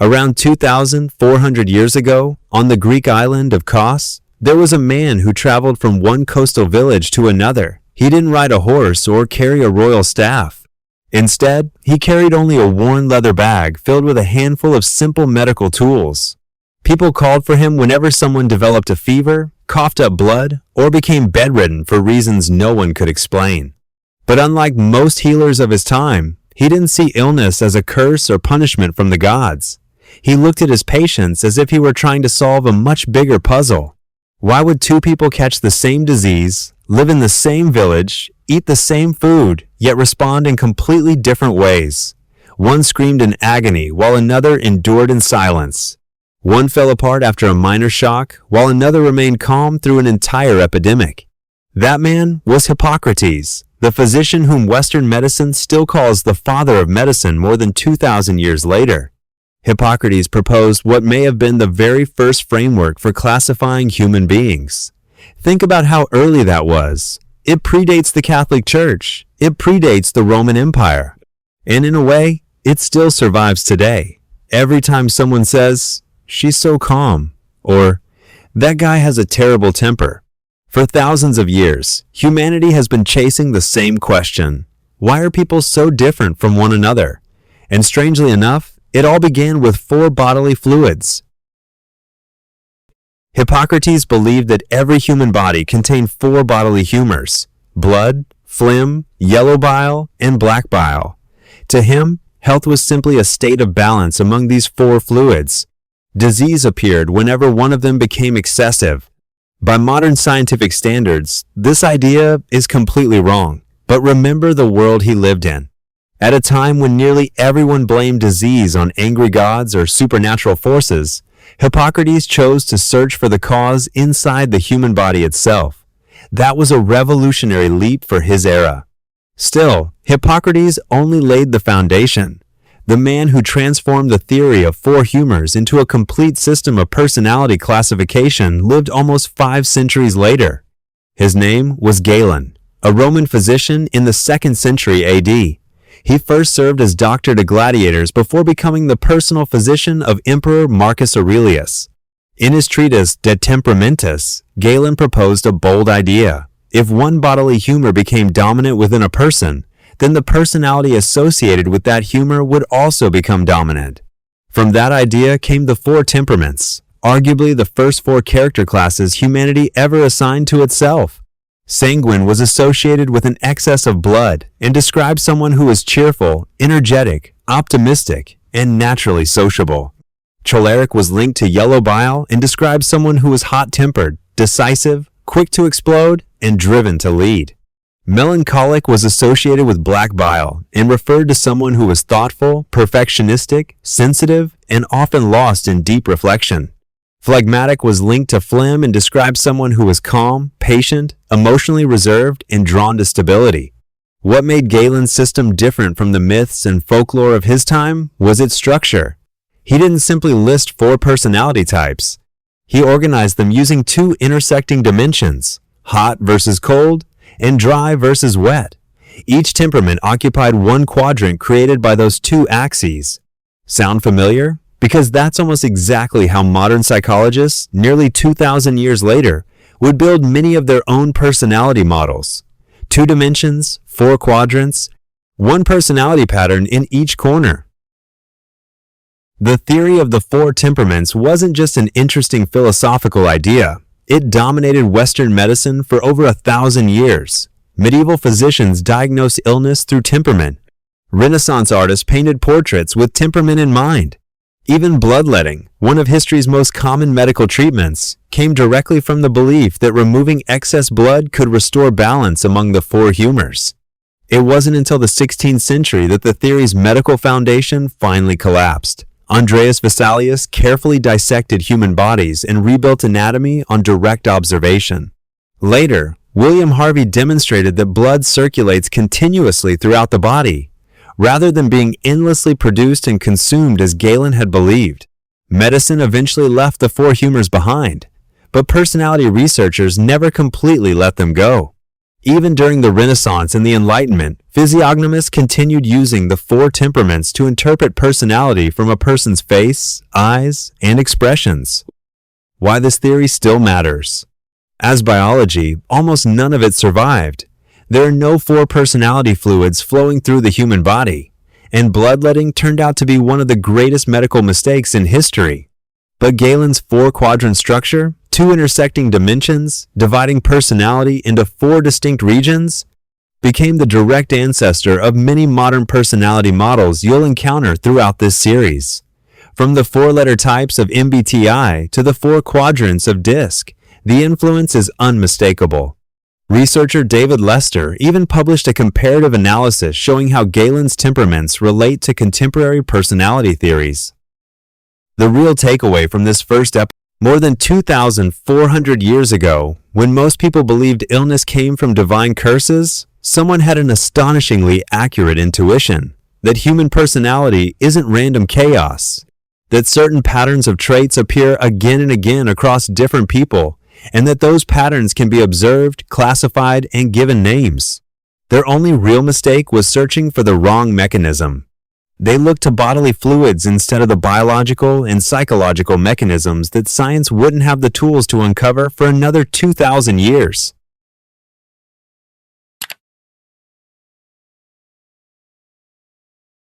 Around 2,400 years ago, on the Greek island of Kos, there was a man who traveled from one coastal village to another. He didn't ride a horse or carry a royal staff. Instead, he carried only a worn leather bag filled with a handful of simple medical tools. People called for him whenever someone developed a fever, coughed up blood, or became bedridden for reasons no one could explain. But unlike most healers of his time, he didn't see illness as a curse or punishment from the gods. He looked at his patients as if he were trying to solve a much bigger puzzle. Why would two people catch the same disease, live in the same village, eat the same food, yet respond in completely different ways? One screamed in agony while another endured in silence. One fell apart after a minor shock, while another remained calm through an entire epidemic. That man was Hippocrates, the physician whom Western medicine still calls the father of medicine more than 2,000 years later. Hippocrates proposed what may have been the very first framework for classifying human beings. Think about how early that was. It predates the Catholic Church. It predates the Roman Empire. And in a way, it still survives today. Every time someone says, "She's so calm," or "That guy has a terrible temper." For thousands of years, humanity has been chasing the same question. Why are people so different from one another? And strangely enough, it all began with 4 bodily fluids. Hippocrates believed that every human body contained 4 bodily humors: blood, phlegm, yellow bile, and black bile. To him, health was simply a state of balance among these 4 fluids. Disease appeared whenever one of them became excessive. By modern scientific standards, this idea is completely wrong, but remember the world he lived in. At a time when nearly everyone blamed disease on angry gods or supernatural forces, Hippocrates chose to search for the cause inside the human body itself. That was a revolutionary leap for his era. Still, Hippocrates only laid the foundation. The man who transformed the theory of 4 humors into a complete system of personality classification lived almost 5 centuries later. His name was Galen, a Roman physician in the 2nd century AD. He first served as doctor to gladiators before becoming the personal physician of Emperor Marcus Aurelius. In his treatise De Temperamentis, Galen proposed a bold idea. If one bodily humor became dominant within a person, then the personality associated with that humor would also become dominant. From that idea came the 4 temperaments, arguably the first 4 character classes humanity ever assigned to itself. Sanguine was associated with an excess of blood and described someone who was cheerful, energetic, optimistic, and naturally sociable. Choleric was linked to yellow bile and described someone who was hot-tempered, decisive, quick to explode, and driven to lead. Melancholic was associated with black bile and referred to someone who was thoughtful, perfectionistic, sensitive, and often lost in deep reflection. Phlegmatic was linked to phlegm and described someone who was calm, patient, emotionally reserved, and drawn to stability. What made Galen's system different from the myths and folklore of his time was its structure. He didn't simply list 4 personality types. He organized them using 2 intersecting dimensions, hot versus cold, and dry versus wet. Each temperament occupied one quadrant created by those 2 axes. Sound familiar? Because that's almost exactly how modern psychologists, nearly 2,000 years later, would build many of their own personality models. 2 dimensions, 4 quadrants, 1 personality pattern in each corner. The theory of the 4 temperaments wasn't just an interesting philosophical idea. It dominated Western medicine for over 1,000 years. Medieval physicians diagnosed illness through temperament. Renaissance artists painted portraits with temperament in mind. Even bloodletting, one of history's most common medical treatments, came directly from the belief that removing excess blood could restore balance among the 4 humors. It wasn't until the 16th century that the theory's medical foundation finally collapsed. Andreas Vesalius carefully dissected human bodies and rebuilt anatomy on direct observation. Later, William Harvey demonstrated that blood circulates continuously throughout the body, rather than being endlessly produced and consumed as Galen had believed. Medicine eventually left the 4 humors behind, but personality researchers never completely let them go. Even during the Renaissance and the Enlightenment, physiognomists continued using the four temperaments to interpret personality from a person's face, eyes, and expressions. Why this theory still matters. As biology, almost none of it survived. There are no four personality fluids flowing through the human body, and bloodletting turned out to be one of the greatest medical mistakes in history. But Galen's four-quadrant structure, two intersecting dimensions, dividing personality into four distinct regions, became the direct ancestor of many modern personality models you'll encounter throughout this series. From the four-letter types of MBTI to the four quadrants of DISC, the influence is unmistakable. Researcher David Lester even published a comparative analysis showing how Galen's temperaments relate to contemporary personality theories. The real takeaway from this first episode: more than 2,400 years ago, when most people believed illness came from divine curses, someone had an astonishingly accurate intuition that human personality isn't random chaos, that certain patterns of traits appear again and again across different people, and that those patterns can be observed, classified, and given names. Their only real mistake was searching for the wrong mechanism. They looked to bodily fluids instead of the biological and psychological mechanisms that science wouldn't have the tools to uncover for another 2,000 years.